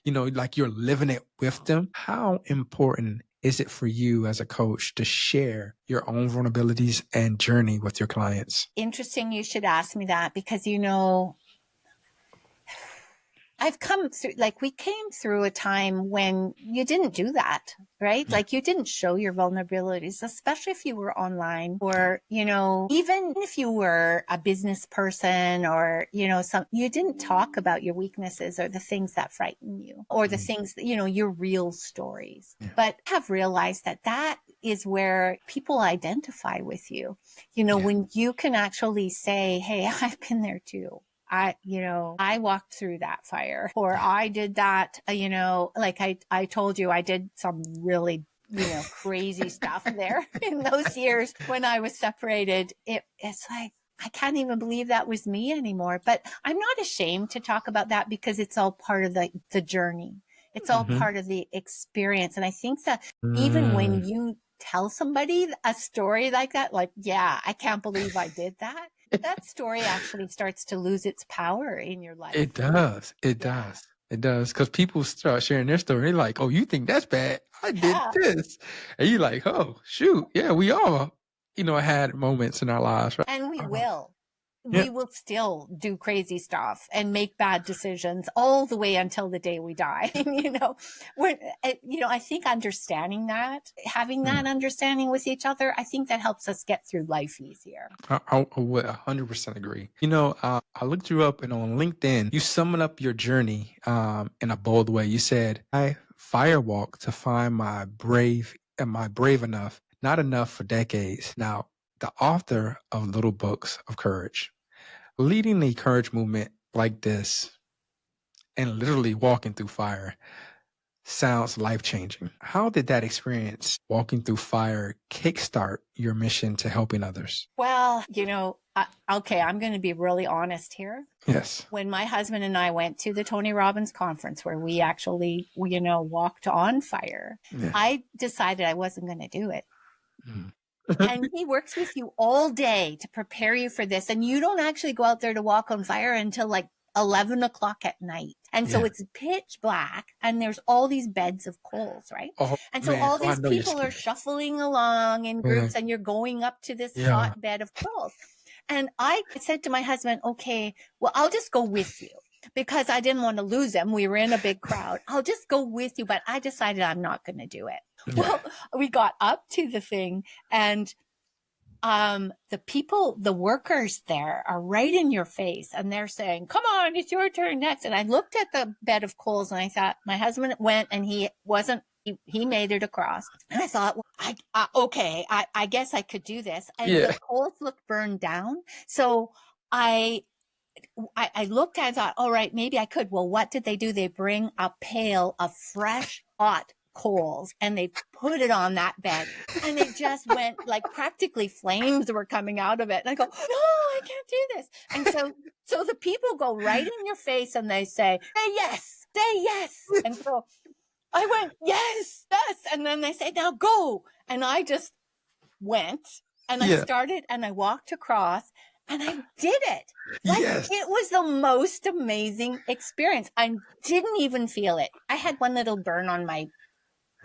like you're living it with them. How important is it for you as a coach to share your own vulnerabilities and journey with your clients? Interesting you should ask me that, because, I've come through, we came through a time when you didn't do that, right? Like you didn't show your vulnerabilities, especially if you were online, or, even if you were a business person, or, you didn't talk about your weaknesses or the things that frighten you, or the things that, your real stories. But I have realized that is where people identify with you, when you can actually say, hey, I've been there too. I walked through that fire, or I did that, I told you I did some really, crazy stuff there in those years when I was separated. It's like, I can't even believe that was me anymore, but I'm not ashamed to talk about that, because it's all part of the journey. It's all part of the experience. And I think that even when you tell somebody a story like that, I can't believe I did that. That story actually starts to lose its power in your life. It does. It does. It does. Because people start sharing their story. They're like, oh, you think that's bad? I did this. And you're like, oh, shoot. Yeah, we all, had moments in our lives. Right? And we will. We will still do crazy stuff and make bad decisions all the way until the day we die. I think understanding that, having that understanding with each other, I think that helps us get through life easier. I would 100% agree. I looked you up, and on LinkedIn, you summed up your journey in a bold way. You said, I firewalk to find my brave enough, not enough for decades. Now, the author of Little Books of Courage, leading the courage movement like this and literally walking through fire sounds life-changing. How did that experience, walking through fire, kickstart your mission to helping others? Well, okay, I'm going to be really honest here. Yes. When my husband and I went to the Tony Robbins conference, where we actually, walked on fire, I decided I wasn't going to do it. And he works with you all day to prepare you for this. And you don't actually go out there to walk on fire until 11 o'clock at night. And so it's pitch black, and there's all these beds of coals, right? Oh, and so all these people are shuffling along in groups, and you're going up to this hot bed of coals. And I said to my husband, okay, well, I'll just go with you, because I didn't want to lose him. We were in a big crowd. I'll just go with you. But I decided I'm not going to do it. Well, we got up to the thing, and the workers there are right in your face, and they're saying, come on, it's your turn next. And I looked at the bed of coals, and I thought, my husband went, and he made it across. And I thought, well, I guess I could do this. And the coals looked burned down. So I looked, I thought, all right, maybe I could. Well, what did they do? They bring a pail of fresh, hot coals, and they put it on that bed, and it just went practically flames were coming out of it. And I go, no, I can't do this. And so the people go right in your face, and they say yes. And so I went, yes. And then they say, now go. And I just went, and I started, and I walked across, and I did it. It was the most amazing experience. I didn't even feel it. I had one little burn on my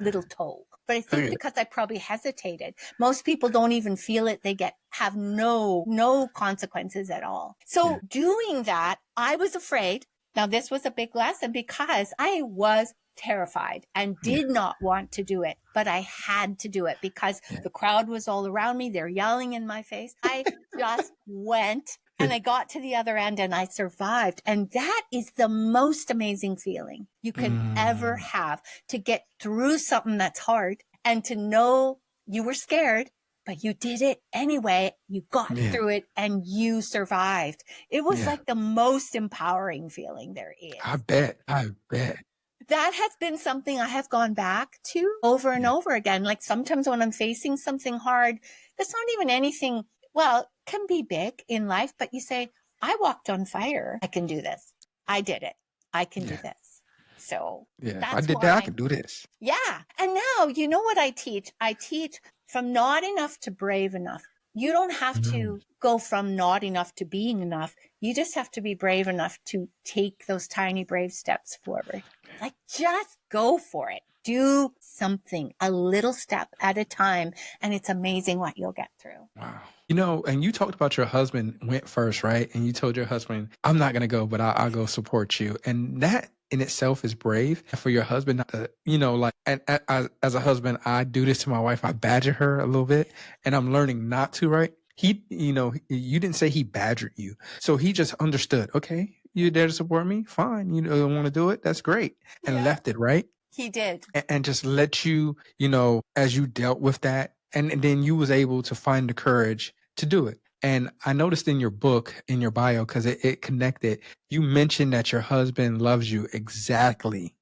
little toe, but I think because I probably hesitated. Most people don't even feel it. They have no consequences at all. So doing that, I was afraid. Now, this was a big lesson, because I was terrified and did not want to do it, but I had to do it because the crowd was all around me. They're yelling in my face. I just went and I got to the other end and I survived. And that is the most amazing feeling you can ever have, to get through something that's hard and to know you were scared, but you did it anyway. You got through it and you survived. It was like the most empowering feeling there is. I bet. That has been something I have gone back to over and over again. Like sometimes when I'm facing something hard, that's not even anything, well, can be big in life, but you say, I walked on fire. I can do this. I did it. I can do this. So if I did that, I can do this. Yeah. And now, you know what I teach? I teach from not enough to brave enough. You don't have to go from not enough to being enough. You just have to be brave enough to take those tiny brave steps forward. Like, just go for it. Do something, a little step at a time. And it's amazing what you'll get through. Wow. You know, and you talked about your husband went first, right? And you told your husband, I'm not going to go, but I'll go support you. And that in itself is brave. And for your husband not to, you know, like, and as a husband, I do this to my wife. I badger her a little bit, and I'm learning not to, right? He, you know, you didn't say he badgered you. So he just understood, okay, you're there to support me? Fine. You don't want to do it? That's great. And left it, right? He did. And just let you, you know, as you dealt with that. And then you was able to find the courage to do it. And I noticed in your book, in your bio, because it connected, you mentioned that your husband loves you exactly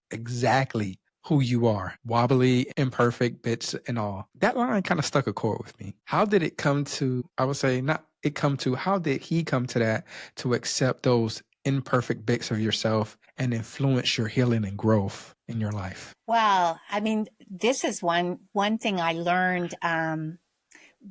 who you are. Wobbly, imperfect, bits and all. That line kind of stuck a chord with me. How did it come to, I would say, not it come to, how did he come to that, to accept those imperfect bits of yourself and influence your healing and growth in your life? Well, I mean, this is one thing I learned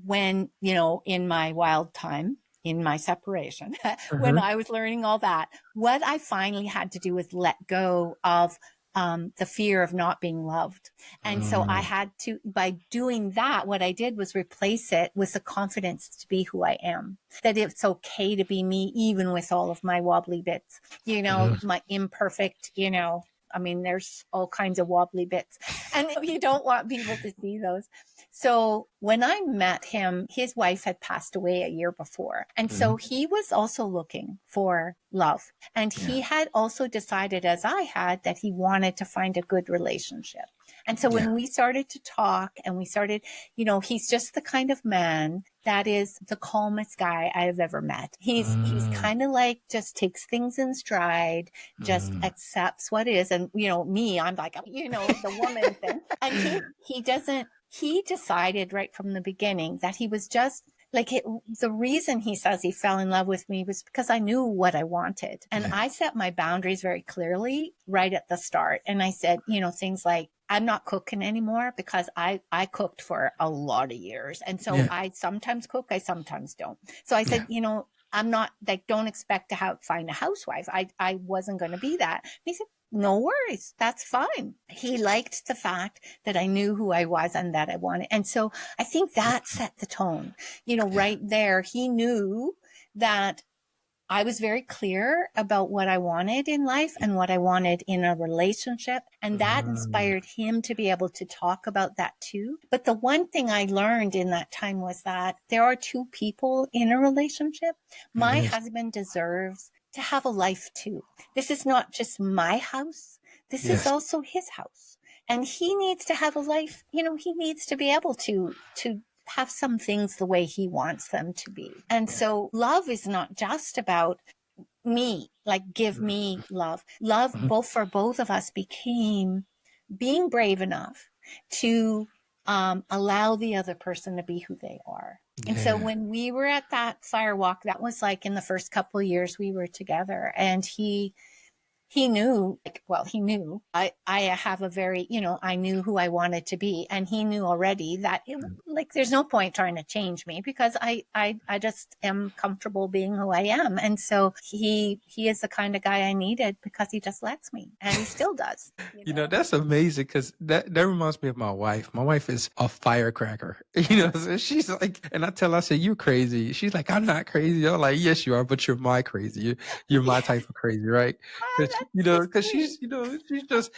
when, you know, in my wild time, in my separation, when I was learning all that, what I finally had to do was let go of the fear of not being loved. And so I had to, by doing that, what I did was replace it with the confidence to be who I am, that it's okay to be me, even with all of my wobbly bits, you know, my imperfect, you know, I mean, there's all kinds of wobbly bits and you don't want people to see those. So when I met him, his wife had passed away a year before. And so he was also looking for love. And he had also decided, as I had, that he wanted to find a good relationship. And so when we started to talk and we started, you know, he's just the kind of man that is the calmest guy I have ever met. He's kind of like, just takes things in stride, just accepts what is. And, you know, me, I'm like, you know, the woman thing. And he decided right from the beginning that he was just like, the reason he says he fell in love with me was because I knew what I wanted. And I set my boundaries very clearly right at the start. And I said, you know, things like, I'm not cooking anymore, because I cooked for a lot of years. And so I sometimes cook, I sometimes don't. So I said, you know, I'm not like, don't expect to find a housewife. I wasn't going to be that. And he said, no worries. That's fine. He liked the fact that I knew who I was and that I wanted. And so I think that set the tone, you know, right there. He knew that I was very clear about what I wanted in life and what I wanted in a relationship. And that inspired him to be able to talk about that too. But the one thing I learned in that time was that there are two people in a relationship. My husband deserves to have a life too. This is not just my house. This is also his house. And he needs to have a life. You know, he needs to be able to have some things the way he wants them to be. And so love is not just about me, like give me love. Love, both for both of us, became being brave enough to allow the other person to be who they are. And so when we were at that firewalk, that was like in the first couple of years we were together, and he knew, like, well, he knew I have a very, you know, I knew who I wanted to be. And he knew already that like, there's no point trying to change me, because I just am comfortable being who I am. And so he is the kind of guy I needed, because he just lets me, and he still does. You know, that's amazing, because that reminds me of my wife. My wife is a firecracker. You know, so she's like, and I tell her, I say, you crazy. She's like, I'm not crazy. I'm like, yes, you are, but you're my crazy. You're my type of crazy, right? because she's, she's just,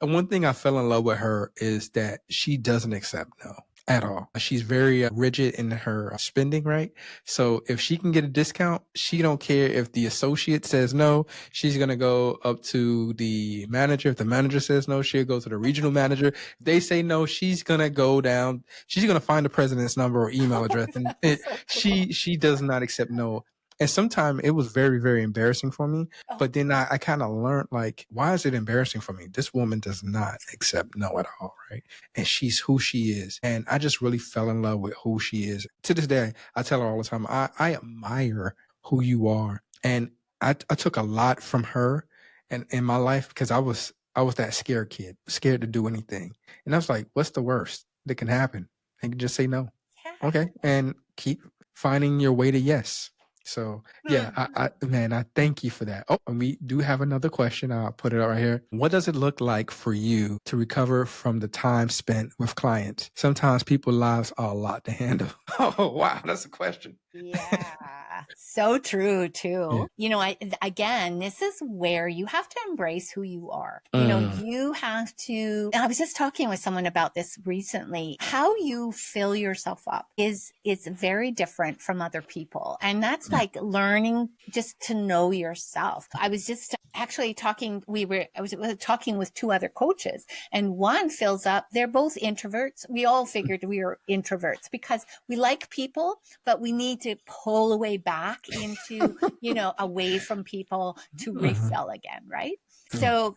one thing I fell in love with her is that she doesn't accept no at all. She's very rigid in her spending, right? So if she can get a discount, she don't care if the associate says no. She's going to go up to the manager. If the manager says no, she'll go to the regional manager. If they say no, she's going to go down. She's going to find the president's number or email address. And So cool. she does not accept no. And sometimes it was very, very embarrassing for me. Oh, But then I kind of learned, like, why is it embarrassing for me? This woman does not accept no at all, right? And she's who she is. And I just really fell in love with who she is. To this day, I tell her all the time, I admire who you are. And I took a lot from her and in my life because I was that scared kid, scared to do anything. And I was like, what's the worst that can happen? I can just say no. yeah. Okay. And keep finding your way to yes. So yeah, man, I thank you for that. Oh, and we do have another question. I'll put it right here. What does it look like for you to recover from the time spent with clients? Sometimes people's lives are a lot to handle. Oh, wow. That's a question. Yeah, so true too. Yeah. Again, this is where you have to embrace who you are. Mm. You have to, I was just talking with someone about this recently. How you fill yourself up is very different from other people. And that's like learning just to know yourself. I was just actually talking, I was talking with two other coaches, and one fills up, they're both introverts. We all figured we were introverts because we like people, but we need to pull away back into, away from people to refill again, right? So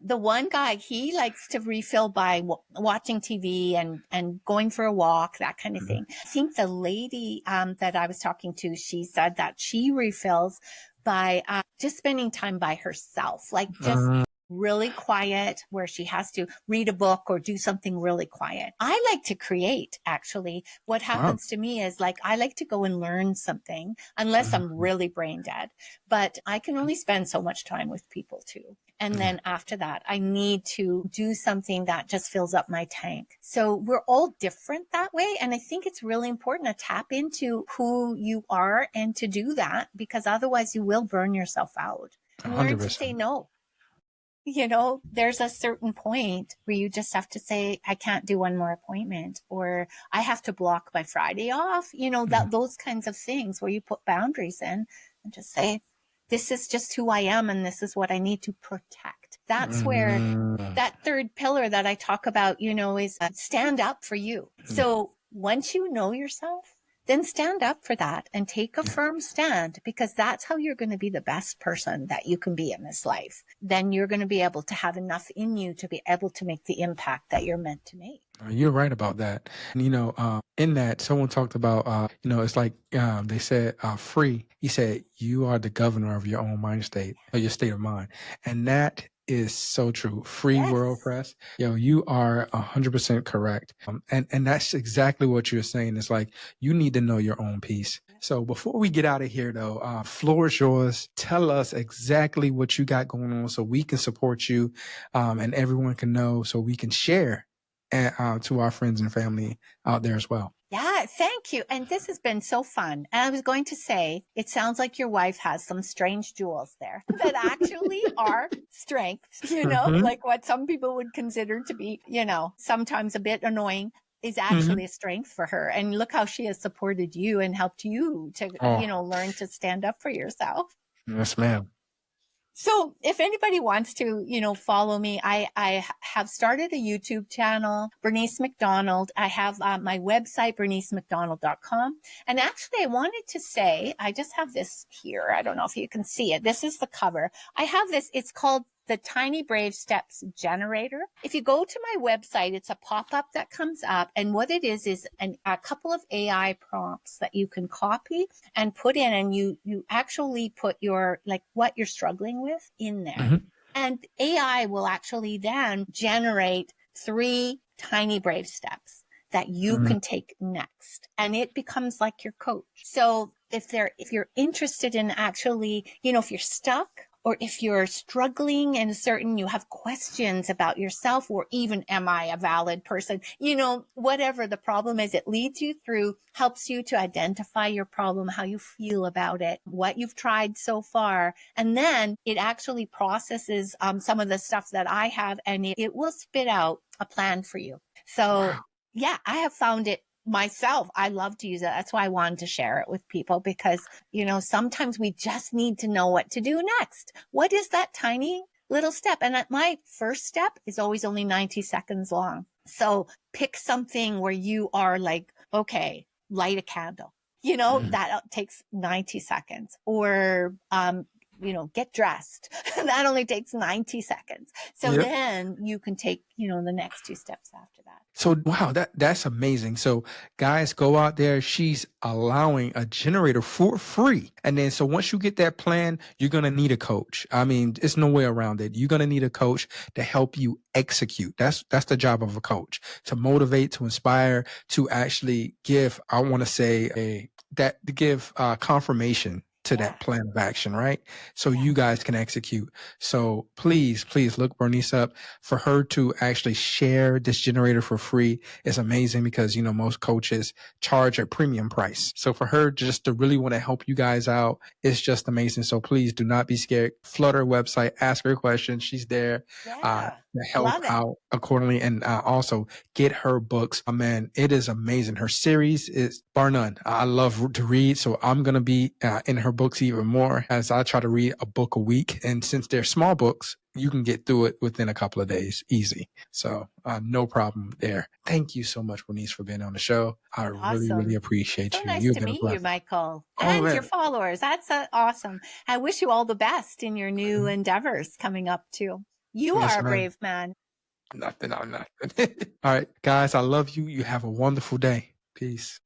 the one guy, he likes to refill by watching TV and going for a walk, that kind of thing. I think the lady that I was talking to, she said that she refills by just spending time by herself, like just really quiet, where she has to read a book or do something really quiet. I like to create, actually. What happens to me is, like, I like to go and learn something, unless I'm really brain dead. But I can only spend so much time with people too. And then after that, I need to do something that just fills up my tank. So we're all different that way. And I think it's really important to tap into who you are and to do that, because otherwise you will burn yourself out. And learn to say no. There's a certain point where you just have to say, I can't do one more appointment, or I have to block my Friday off, those kinds of things where you put boundaries in and just say, this is just who I am, and this is what I need to protect. That's where that third pillar that I talk about, is stand up for you. So once you know yourself, then stand up for that and take a firm stand, because that's how you're going to be the best person that you can be in this life. Then you're going to be able to have enough in you to be able to make the impact that you're meant to make. You're right about that. And, in that, someone talked about, it's like they said, free. He said, you are the governor of your own mind state, or your state of mind. And that is so true. Free Yes. World Press. You are 100% correct. And that's exactly what you're saying. It's like, you need to know your own peace. So before we get out of here, though, floor is yours. Tell us exactly what you got going on so we can support you, and everyone can know, so we can share to our friends and family out there as well. Yeah, thank you. And this has been so fun. And I was going to say, it sounds like your wife has some strange jewels there that actually are strengths, like what some people would consider to be, sometimes a bit annoying, is actually a strength for her. And look how she has supported you and helped you to, learn to stand up for yourself. Yes, ma'am. So if anybody wants to, follow me, I have started a YouTube channel, Bernice McDonald. I have my website, bernicemcdonald.com. And actually, I wanted to say, I just have this here. I don't know if you can see it. This is the cover. I have this. It's called the Tiny Brave Steps Generator. If you go to my website, it's a pop-up that comes up. And what it is a couple of AI prompts that you can copy and put in. And you actually put your, like, what you're struggling with in there. And AI will actually then generate 3 tiny brave steps that you can take next. And it becomes like your coach. So if you're interested in actually, if you're stuck or if you're struggling in certain, you have questions about yourself, or even, am I a valid person? You know, whatever the problem is, it leads you through, helps you to identify your problem, how you feel about it, what you've tried so far. And then it actually processes some of the stuff that I have, and it will spit out a plan for you. So Wow. yeah, I have found it myself. I love to use it. That's why I wanted to share it with people, because, you know, sometimes we just need to know what to do next. What is that tiny little step? And my first step is always only 90 seconds long. So pick something where you are like, okay, light a candle, you know, that takes 90 seconds, or, you know, get dressed. That only takes 90 seconds. So Yep. then you can take, you know, the next 2 steps after that. So wow, that's amazing. So guys, go out there. She's allowing a generator for free. And then so once you get that plan, you're gonna need a coach. I mean, there's no way around it. You're gonna need a coach to help you execute. That's the job of a coach, to motivate, to inspire, to actually give, I want to say to give confirmation to Yeah. that plan of action, right? So Yeah. you guys can execute. So please look Bernice up. For her to actually share this generator for free is amazing, because, you know, most coaches charge a premium price. So for her just to really want to help you guys out, it's just amazing. So please do not be scared. Flood her website, ask her questions. She's there Yeah. to help Love it. out accordingly. And also get her books. Man, it is amazing. Her series is bar none. I love to read. So I'm going to be in her books even more, as I try to read a book a week. And since they're small books, you can get through it within a couple of days, easy. So no problem there. Thank you so much, Bernice, for being on the show. I really, really Awesome. appreciate So you. nice You've to been a meet you, blessing. Michael, Oh and your man. followers. That's awesome. I wish you all the best in your new endeavors coming up too. You Yes, are a man. brave man. Nothing. I'm nothing. All right, guys, I love you. You have a wonderful day. Peace.